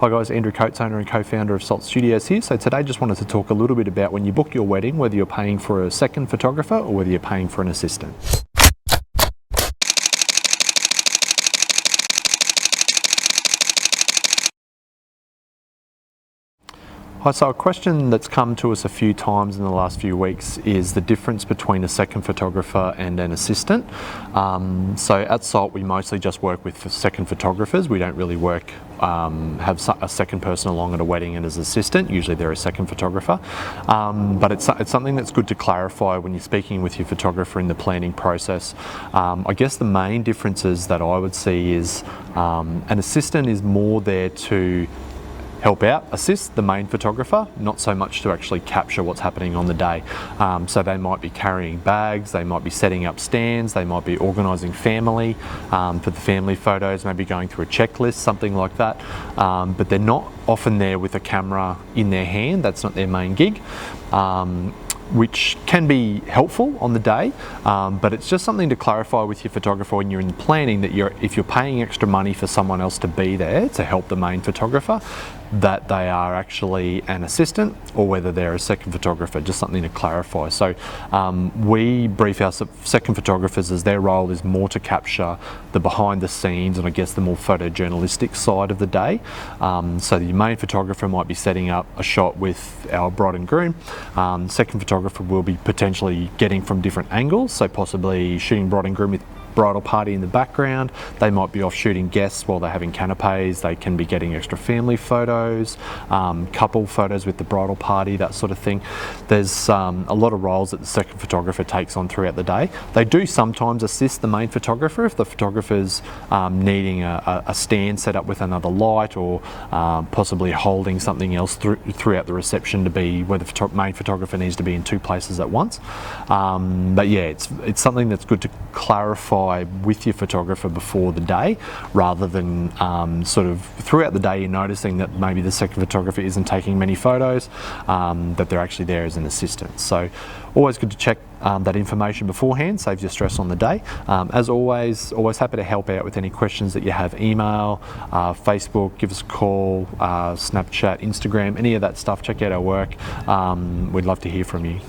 Hi guys, Andrew Coates, owner and co-founder of Salt Studios here. So today just wanted to talk a little bit about when you book your wedding, whether you're paying for a second photographer or whether you're paying for an assistant. Hi, so a question that's come to us a few times in the last few weeks is the difference between a second photographer and an assistant. So at Salt we mostly just work with second photographers. We don't really have a second person along at a wedding and as an assistant. Usually they're a second photographer. But it's something that's good to clarify when you're speaking with your photographer in the planning process. I guess the main differences that I would see is an assistant is more there to help out, assist the main photographer, not so much to actually capture what's happening on the day. So they might be carrying bags, they might be setting up stands, they might be organising family for the family photos, maybe going through a checklist, something like that. But they're not often there with a camera in their hand. That's not their main gig. Which can be helpful on the day, but it's just something to clarify with your photographer when you're in planning that if you're paying extra money for someone else to be there to help the main photographer, that they are actually an assistant or whether they're a second photographer, just something to clarify. So we brief our second photographers as their role is more to capture the behind the scenes and I guess the more photojournalistic side of the day. So the main photographer might be setting up a shot with our bride and groom. Second photographer will be potentially getting from different angles, so possibly shooting bride and groom with bridal party in the background. They might be off shooting guests while they're having canapes. They can be getting extra family photos, couple photos with the bridal party, that sort of thing. There's a lot of roles that the second photographer takes on throughout the day. They do sometimes assist the main photographer if the photographer's needing a stand set up with another light or possibly holding something else throughout the reception to be where the main photographer needs to be in two places at once. But yeah, it's something that's good to clarify with your photographer before the day, rather than sort of throughout the day you're noticing that maybe the second photographer isn't taking many photos, that they're actually there as an assistant. So always good to check that information beforehand, saves you stress on the day. As always happy to help out with any questions that you have. Email, Facebook, give us a call, Snapchat, Instagram, any of that stuff. Check out our work. We'd love to hear from you.